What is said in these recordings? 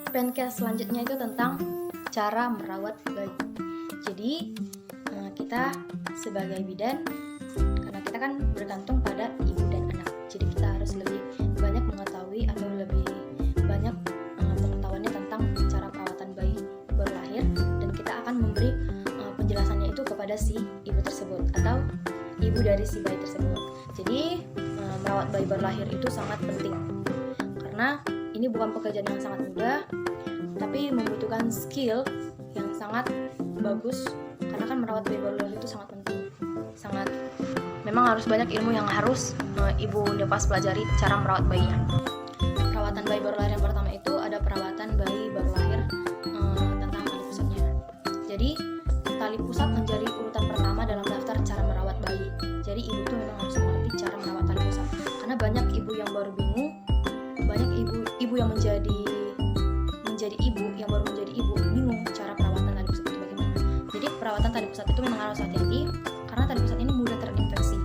Pencast selanjutnya itu tentang cara merawat bayi. Jadi kita sebagai bidan, karena kita kan bergantung pada ibu dan anak, jadi kita harus lebih banyak mengetahui atau lebih banyak pengetahuannya tentang cara perawatan bayi baru lahir, dan kita akan memberi penjelasannya itu kepada si ibu tersebut atau ibu dari si bayi tersebut. Jadi merawat bayi baru lahir itu sangat penting, karena ini bukan pekerjaan yang sangat mudah, tapi membutuhkan skill yang sangat bagus, karena kan merawat bayi baru lahir itu sangat penting. Memang harus banyak ilmu yang harus ibu Nifas pelajari cara merawat bayinya. Perawatan bayi baru lahir yang pertama itu ada perawatan bayi baru lahir tentang tali pusatnya. Jadi tali pusat menjadi urutan pertama dalam daftar cara merawat bayi. Jadi ibu tuh memang harus mengerti cara merawat tali pusat, karena banyak ibu yang baru bingung, banyak ibu yang menjadi ibu yang baru menjadi ibu bingung cara perawatan tali pusat itu bagaimana. Jadi perawatan tali pusat itu memang harus hati-hati, karena tali pusat ini mudah terkena infeksi.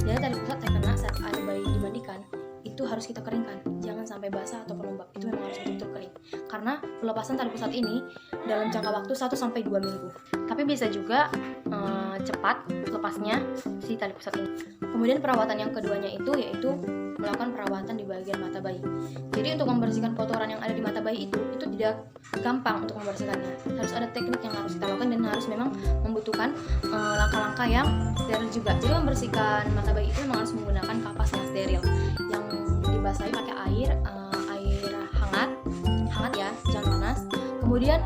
Jadi tali pusat terkena saat ada bayi dimandikan, itu harus kita keringkan, jangan sampai basah atau pelembab, itu memang harus betul-betul kering. Karena pelepasan tali pusat ini dalam jangka waktu 1-2 minggu. Tapi bisa juga cepat lepasnya si tali pusat ini. Kemudian perawatan yang keduanya itu yaitu melakukan perawatan di bagian mata bayi. Jadi untuk membersihkan kotoran yang ada di mata bayi itu tidak gampang untuk membersihkannya. Harus ada teknik yang harus kita lakukan dan harus memang membutuhkan langkah-langkah yang steril juga. Jadi membersihkan mata bayi itu memang harus menggunakan kapas yang steril, yang dibasahi pakai air hangat ya, jangan panas. Kemudian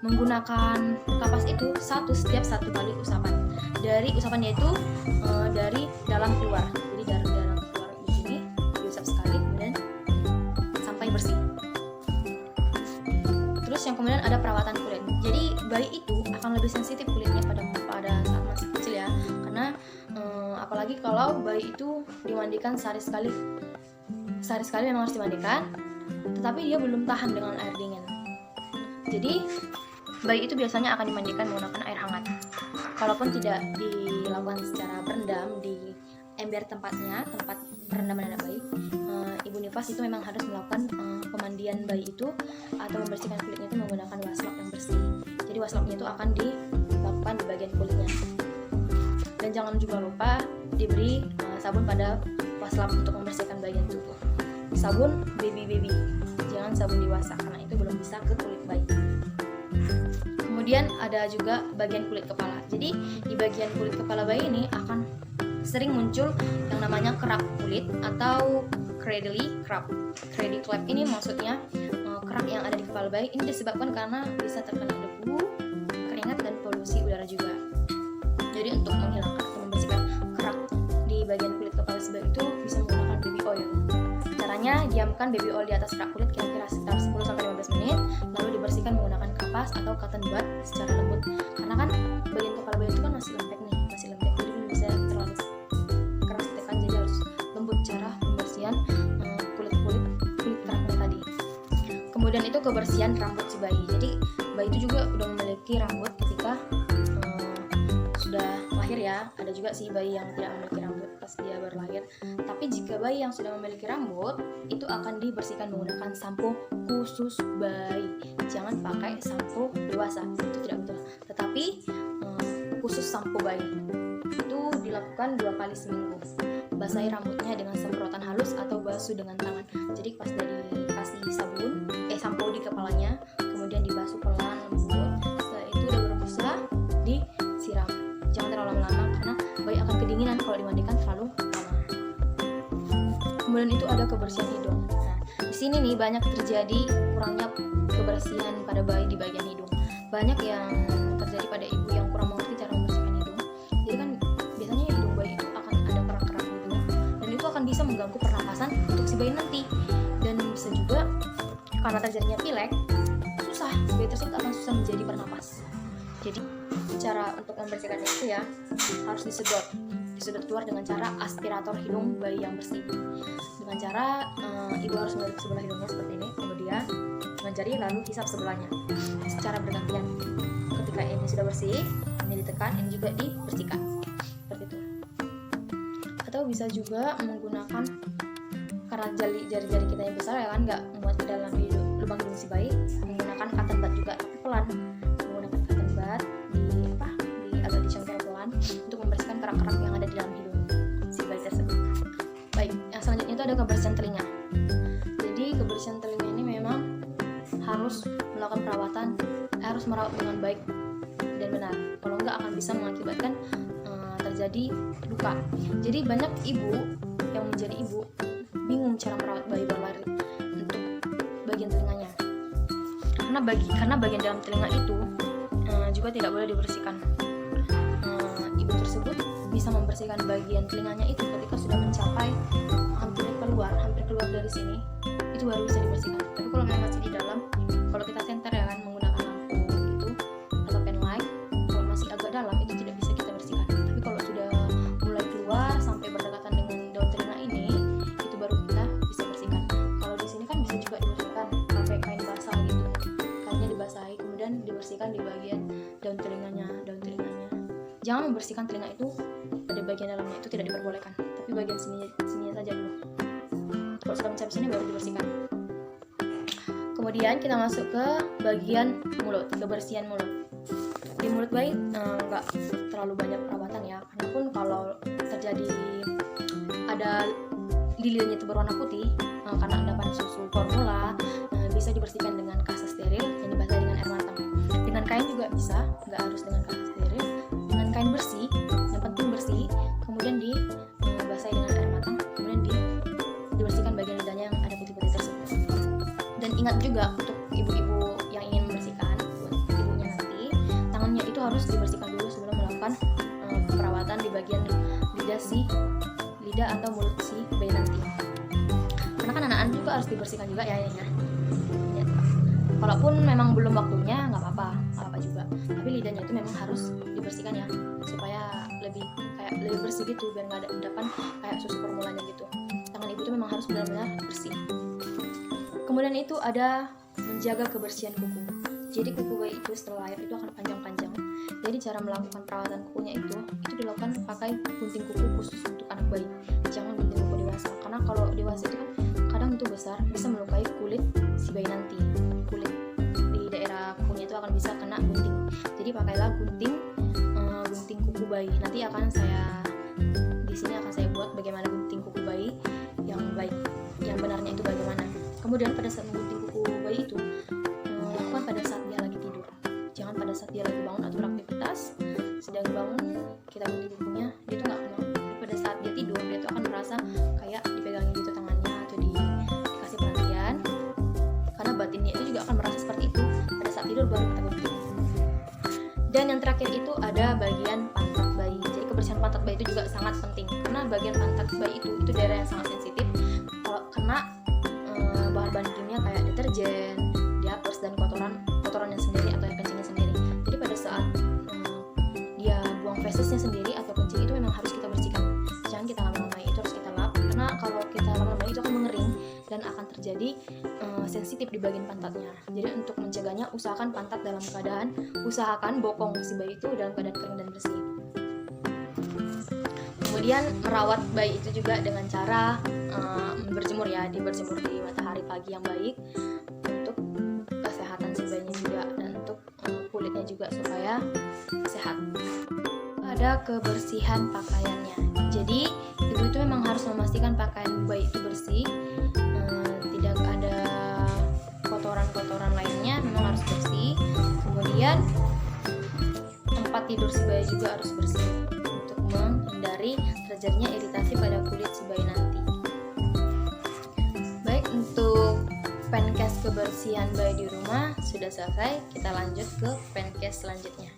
menggunakan kapas itu setiap 1 kali usapan. Dari usapannya itu dari dalam keluar. Jadi dari dalam keluar begini diusap sekali, kemudian sampai bersih. Terus yang kemudian ada perawatan kulit. Jadi bayi itu akan lebih sensitif kulitnya pada saat masih kecil ya, karena apalagi kalau bayi itu dimandikan sehari sekali memang harus dimandikan, tetapi dia belum tahan dengan air dingin. Jadi bayi itu biasanya akan dimandikan menggunakan air hangat. Kalaupun tidak dilakukan secara berendam di ember tempat perendaman anak bayi, ibu nifas itu memang harus melakukan pemandian bayi itu atau membersihkan kulitnya itu menggunakan waslap yang bersih. Jadi waslapnya itu akan dilakukan di bagian kulitnya. Dan jangan juga lupa diberi sabun pada waslap untuk membersihkan bagian tubuh. Sabun baby, jangan sabun dewasa, karena itu belum bisa ke kulit bayi. Kemudian ada juga bagian kulit kepala. Jadi di bagian kulit kepala bayi ini akan sering muncul yang namanya kerak kulit atau cradle crab. Cradle crab ini maksudnya kerak yang ada di kepala bayi. Ini disebabkan karena bisa terkena debu, keringat, dan polusi udara juga. Jadi untuk menghilangkan atau membersihkan kerak di bagian kulit kepala si bayi itu bisa menggunakan baby oil. Caranya, diamkan baby oil di atas kerak kulit kira-kira sekitar 10-15 menit, lalu dibersihkan menggunakan kapas atau cotton bud secara lembut. Karena kan bagian kepala bayi itu kan masih lembek, jadi belum bisa terlalu keras ditekan, jadi harus lembut cara pembersihan kulit keraknya tadi. Kemudian itu kebersihan rambut si bayi. Jadi bayi itu juga udah memiliki rambut ketika sudah lahir ya. Ada juga sih bayi yang tidak memiliki rambut pas dia baru lahir. Tapi jika bayi yang sudah memiliki rambut, itu akan dibersihkan menggunakan sampo khusus bayi. Jangan pakai sampo dewasa, itu tidak betul. Tetapi khusus sampo bayi itu dilakukan 2 kali seminggu. Basahi rambutnya dengan semprotan halus atau basuh dengan tangan. Jadi pas dikasih sampo di kepalanya, kemudian dibasuh pelan lembut. Setelah itu udah berbusa, disiram. Jangan terlalu lama karena bayi akan kedinginan kalau dimandikan terlalu lama. Kemudian itu ada kebersihan hidung. Nah, di sini nih banyak terjadi kurangnya kebersihan pada bayi di bagian hidung. Banyak yang terjadi pada ibu yang kurang mengerti cara membersihkan hidung. Jadi kan biasanya hidung bayi itu akan ada kerak-kerak gitu, dan itu akan bisa mengganggu pernapasan untuk si bayi nanti. Dan bisa juga karena terjadinya pilek, bayi tersebut akan susah menjadi bernapas. Jadi cara untuk membersihkannya itu ya harus disedot keluar dengan cara aspirator hidung bayi yang bersih. Dengan cara ibu harus menggaruk sebelah hidungnya seperti ini, kemudian dengan jari lalu hisap sebelahnya secara bergantian. Ketika ini sudah bersih, ini ditekan, ini juga dibersihkan seperti itu. Atau bisa juga menggunakan, karena jari-jari kita yang besar ya kan, nggak muat ke dalam hidung kebersihan telinga. Jadi kebersihan telinga ini memang harus melakukan perawatan, harus merawat dengan baik dan benar. Kalau enggak akan bisa mengakibatkan terjadi luka. Jadi banyak ibu yang menjadi ibu bingung cara merawat bayi berlari untuk bagian telinganya. Karena bagian dalam telinga itu juga tidak boleh dibersihkan. Ibu tersebut bisa membersihkan bagian telinganya itu ketika sudah mencapai hampir keluar dari sini, itu baru bisa dibersihkan. Tapi kalau memang masih di dalam, kalau kita senter ya kan menggunakan lampu itu atau pen light, kalau masih agak dalam itu tidak bisa kita bersihkan. Tapi kalau sudah mulai keluar sampai berdekatan dengan daun telinga ini, itu baru kita bisa bersihkan. Kalau di sini kan bisa juga dibersihkan pakai kain basah gitu, kainnya dibasahi kemudian dibersihkan di bagian daun telinganya. Jangan membersihkan telinga itu pada bagian dalamnya, itu tidak diperbolehkan, tapi bagian sininya saja dulu. Kalau sudah mencapai sini baru dibersihkan. Kemudian kita masuk ke bagian mulut, kebersihan mulut. Di mulut bayi nggak terlalu banyak perawatan ya, karena pun kalau terjadi ada lilin itu berwarna putih karena endapan susu formula, bisa dibersihkan dengan kasa steril yang dibasahi dengan air matang. Dengan kain juga bisa, nggak harus dengan kasa steril. Dengan kain bersih, yang penting bersih, kemudian dibasahi dengan air matang, kemudian dibersihkan bagian lidahnya yang ada putih-putih tersebut. Dan ingat juga untuk ibu-ibu yang ingin membersihkan buat ibunya nanti, tangannya itu harus dibersihkan dulu sebelum melakukan perawatan di bagian lidah atau mulut si bayi nanti. Karena kan anak-anak juga harus dibersihkan juga ya. Kalaupun memang belum waktunya nggak apa-apa juga. Tapi lidahnya itu memang harus dibersihkan ya, supaya lebih bersih gitu, biar nggak ada endapan kayak susu formulanya gitu. Tangan ibu itu memang harus benar-benar bersih. Kemudian itu ada menjaga kebersihan kuku. Jadi kuku bayi itu setelah lahir itu akan panjang-panjang. Jadi cara melakukan perawatan kukunya itu dilakukan pakai gunting kuku khusus untuk anak bayi. Jangan gunting kuku dewasa, karena kalau dewasa itu kan kadang itu besar, bisa melukai kulit si bayi nanti. Kulit di daerah kukunya itu akan bisa kena gunting. Jadi pakailah gunting kuku bayi. Nanti di sini akan saya buat bagaimana gunting kuku bayi yang baik, yang benarnya itu bagaimana. Kemudian pada saat menggunting kuku bayi itu lakukan pada saat dia lagi tidur. Jangan pada saat dia lagi bangun atau beraktivitas. Sedang bangun kita gunting kukunya, dia tuh nggak kenal. Tapi pada saat dia tidur, dia tuh akan merasa kayak dipegangin gitu tangannya atau dikasih perhatian. Karena batinnya itu juga akan merasa seperti itu. Pada saat tidur baru kita gunting. Dan yang terakhir itu ada bagian pantat bayi. Jadi kebersihan pantat bayi itu juga sangat penting, karena bagian pantat bayi itu daerah yang sangat sensitif. Kalau kena bahan-bahan kimia kayak deterjen, diapers dan kotorannya sendiri atau kencingnya sendiri. Jadi pada saat dia buang fesesnya sendiri atau kencing itu memang harus kita bersihkan. Jangan kita lama-lama, itu harus kita lap, karena kalau kita lama-lama itu akan mengering dan akan terjadi sensitif di bagian pantatnya. Jadi untuk mencegahnya, usahakan bokong si bayi itu dalam keadaan kering dan bersih. Kemudian merawat bayi itu juga dengan cara berjemur ya, berjemur di matahari pagi yang baik untuk kesehatan si bayinya juga, dan untuk kulitnya juga supaya sehat. Ada kebersihan pakaiannya. Jadi ibu itu memang harus memastikan pakaian bayi itu bersih, tidak ada kotoran-kotoran lainnya, memang harus bersih. Kemudian tempat tidur si bayi juga harus bersih untuk menghindari terjadinya iritasi pada kulit si bayi nanti. Baik, untuk pencast kebersihan bayi di rumah sudah selesai. Kita lanjut ke pencast selanjutnya.